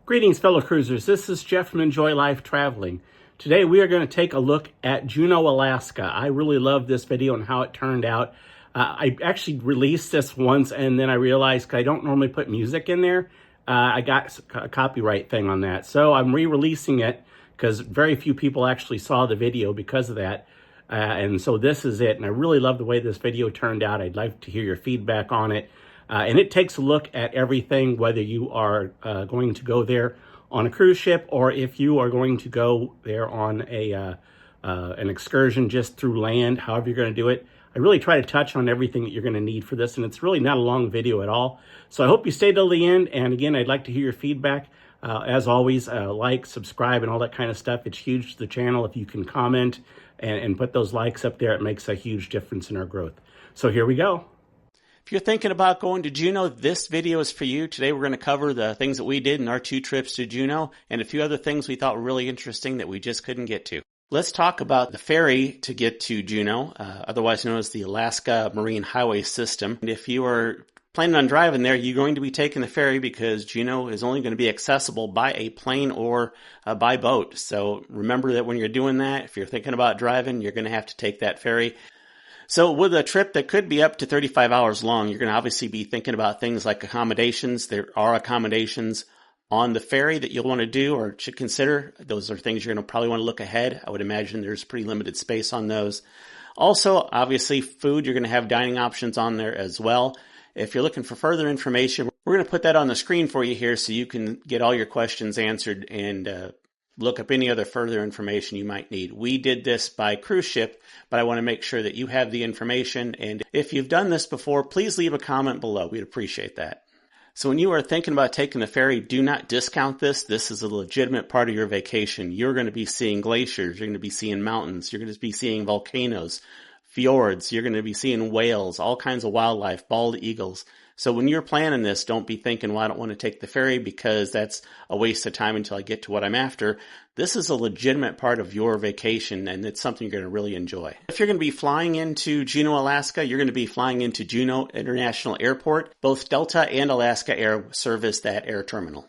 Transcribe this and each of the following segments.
Greetings, fellow cruisers. This is Jeff from Enjoy Life Traveling. Today we are going to take a look at Juneau, Alaska. I really love this video and how it turned out. I actually released this once and then I realized I don't normally put music in there. I got a copyright thing on that. So I'm re-releasing it because very few people actually saw the video because of that. And so this is it. And I really love the way this video turned out. I'd like to hear your feedback on it. And it takes a look at everything, whether you are going to go there on a cruise ship or if you are going to go there on an excursion just through land, however you're going to do it. I really try to touch on everything that you're going to need for this, and it's really not a long video at all. So I hope you stay till the end, and again, I'd like to hear your feedback. As always, like, subscribe, and all that kind of stuff. It's huge to the channel if you can comment and put those likes up there. It makes a huge difference in our growth. So here we go. If you're thinking about going to Juneau, this video is for you. Today we're going to cover the things that we did in our 2 trips to Juneau and a few other things we thought were really interesting that we just couldn't get to. Let's talk about the ferry to get to Juneau, otherwise known as the Alaska Marine Highway System. And if you are planning on driving there, you're going to be taking the ferry because Juneau is only going to be accessible by a plane or by boat. So remember that when you're doing that, if you're thinking about driving, you're going to have to take that ferry. So with a trip that could be up to 35 hours long, you're going to obviously be thinking about things like accommodations. There are accommodations on the ferry that you'll want to do or should consider. Those are things you're going to probably want to look ahead. I would imagine there's pretty limited space on those. Also, obviously, food, you're going to have dining options on there as well. If you're looking for further information, we're going to put that on the screen for you here so you can get all your questions answered and look up any other further information you might need. We did this by cruise ship, but I want to make sure that you have the information. And if you've done this before, please leave a comment below. We'd appreciate that. So when you are thinking about taking the ferry, do not discount this. This is a legitimate part of your vacation. You're going to be seeing glaciers. You're going to be seeing mountains. You're going to be seeing volcanoes, fjords. You're going to be seeing whales, all kinds of wildlife, bald eagles. So when you're planning this, don't be thinking, well, I don't want to take the ferry because that's a waste of time until I get to what I'm after. This is a legitimate part of your vacation, and it's something you're going to really enjoy. If you're going to be flying into Juneau, Alaska, you're going to be flying into Juneau International Airport. Both Delta and Alaska Air service that air terminal.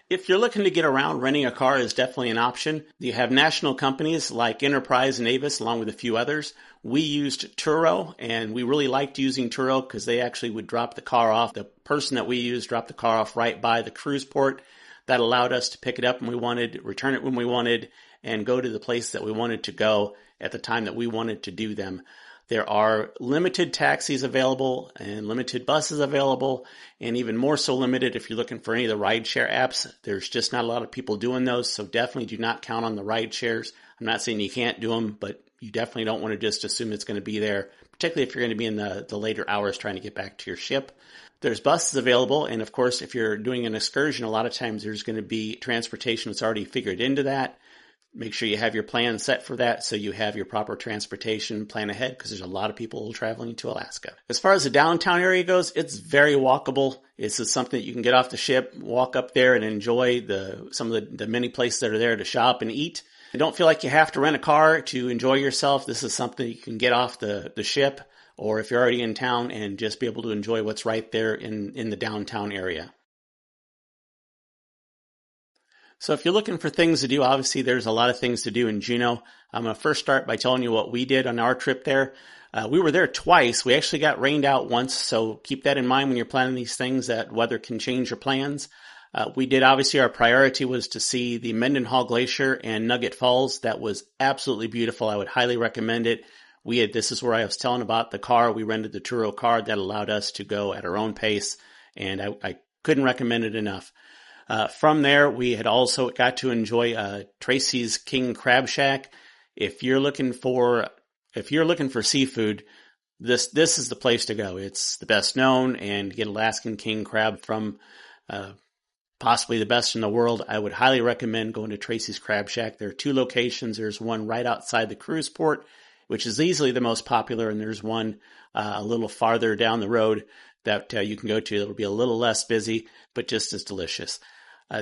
If you're looking to get around, renting a car is definitely an option. You have national companies like Enterprise and Avis, along with a few others. We used Turo, and we really liked using Turo because they actually would drop the car off. The person that we used dropped the car off right by the cruise port. That allowed us to pick it up when we wanted, return it when we wanted, and go to the place that we wanted to go at the time that we wanted to do them. There are limited taxis available and limited buses available, and even more so limited if you're looking for any of the rideshare apps. There's just not a lot of people doing those, so definitely do not count on the rideshares. I'm not saying you can't do them, but you definitely don't want to just assume it's going to be there, particularly if you're going to be in the later hours trying to get back to your ship. There's buses available, and of course, if you're doing an excursion, a lot of times there's going to be transportation that's already figured into that. Make sure you have your plan set for that so you have your proper transportation plan ahead because there's a lot of people traveling to Alaska. As far as the downtown area goes, it's very walkable. It's just something that you can get off the ship, walk up there and enjoy some of the many places that are there to shop and eat. You don't feel like you have to rent a car to enjoy yourself. This is something you can get off the ship or if you're already in town and just be able to enjoy what's right there in the downtown area. So if you're looking for things to do, obviously there's a lot of things to do in Juneau. I'm going to first start by telling you what we did on our trip there. We were there twice. We actually got rained out once, so keep that in mind when you're planning these things, that weather can change your plans. We did, obviously, our priority was to see the Mendenhall Glacier and Nugget Falls. That was absolutely beautiful. I would highly recommend it. This is where I was telling about the car. We rented the Turo car that allowed us to go at our own pace, and I couldn't recommend it enough. From there, we had also got to enjoy Tracy's King Crab Shack. If you're looking for seafood, this is the place to go. It's the best known, and get Alaskan king crab from possibly the best in the world. I would highly recommend going to Tracy's Crab Shack. There are 2 locations. There's one right outside the cruise port, which is easily the most popular, and there's one a little farther down the road that you can go to. It'll be a little less busy, but just as delicious.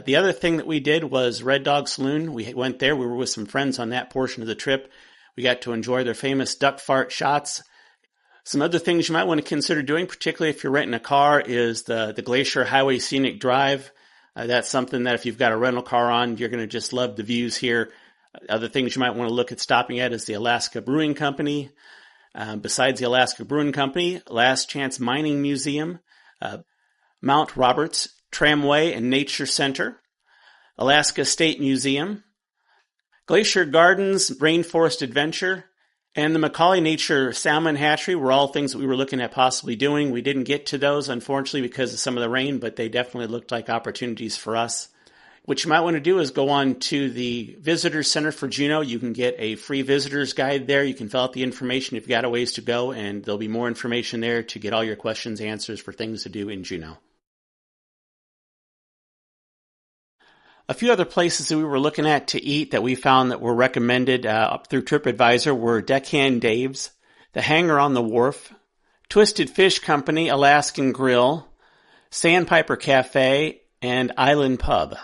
The other thing that we did was Red Dog Saloon. We went there. We were with some friends on that portion of the trip. We got to enjoy their famous duck fart shots. Some other things you might want to consider doing, particularly if you're renting a car, is the Glacier Highway Scenic Drive. That's something that if you've got a rental car on, you're going to just love the views here. Other things you might want to look at stopping at is the Alaska Brewing Company. Besides the Alaska Brewing Company, Last Chance Mining Museum, Mount Roberts Tramway and Nature Center, Alaska State Museum, Glacier Gardens Rainforest Adventure, and the Macaulay Nature Salmon Hatchery were all things that we were looking at possibly doing. We didn't get to those, unfortunately, because of some of the rain, but they definitely looked like opportunities for us. What you might want to do is go on to the Visitor Center for Juneau. You can get a free visitor's guide there. You can fill out the information if you've got a ways to go, and there'll be more information there to get all your questions answers for things to do in Juneau. A few other places that we were looking at to eat that we found that were recommended up through TripAdvisor were Deckhand Dave's, The Hangar on the Wharf, Twisted Fish Company, Alaskan Grill, Sandpiper Cafe, and Island Pub.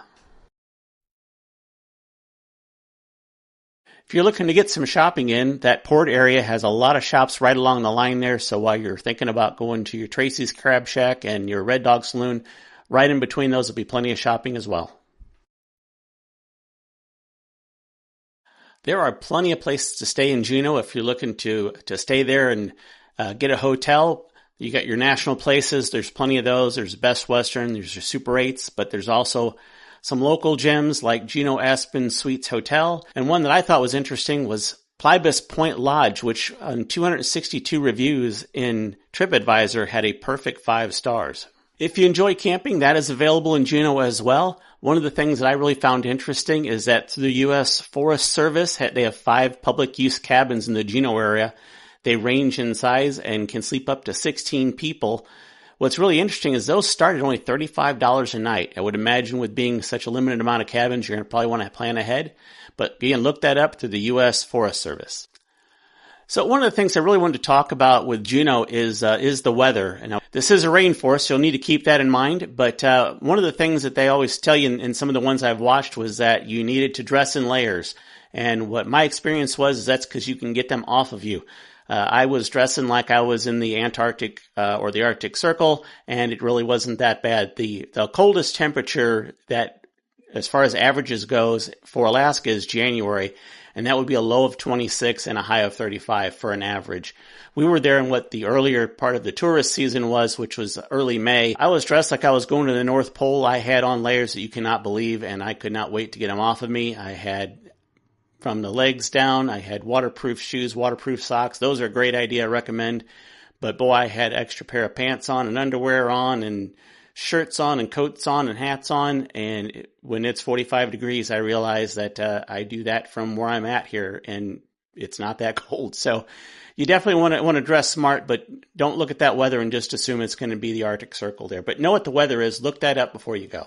If you're looking to get some shopping in, that port area has a lot of shops right along the line there, so while you're thinking about going to your Tracy's Crab Shack and your Red Dog Saloon, right in between those will be plenty of shopping as well. There are plenty of places to stay in Juneau if you're looking to stay there and get a hotel. You got your national places. There's plenty of those. There's Best Western. There's your Super 8s, but there's also some local gems like Juneau Aspen Suites Hotel. And one that I thought was interesting was Plybus Point Lodge, which on 262 reviews in TripAdvisor had a perfect 5 stars. If you enjoy camping, that is available in Juneau as well. One of the things that I really found interesting is that through the U.S. Forest Service, they have 5 public use cabins in the Juneau area. They range in size and can sleep up to 16 people. What's really interesting is those start at only $35 a night. I would imagine with being such a limited amount of cabins, you're going to probably want to plan ahead. But again, look that up through the U.S. Forest Service. So one of the things I really wanted to talk about with Juneau is the weather. And this is a rainforest, so you'll need to keep that in mind. But one of the things that they always tell you in some of the ones I've watched was that you needed to dress in layers. And what my experience was is that's because you can get them off of you. I was dressing like I was in the Antarctic or the Arctic Circle, and it really wasn't that bad. The coldest temperature that, as far as averages goes, for Alaska is January. And that would be a low of 26 and a high of 35 for an average. We were there in what the earlier part of the tourist season was, which was early May. I was dressed like I was going to the North Pole. I had on layers that you cannot believe, and I could not wait to get them off of me. I had from the legs down, I had waterproof shoes, waterproof socks. Those are a great idea. I recommend. But boy, I had extra pair of pants on and underwear on and shirts on and coats on and hats on, and when it's 45 degrees, I realize that I do that from where I'm at here, and it's not that cold. So you definitely want to dress smart, but don't look at that weather and just assume it's going to be the Arctic Circle there. But know what the weather is. Look that up before you go.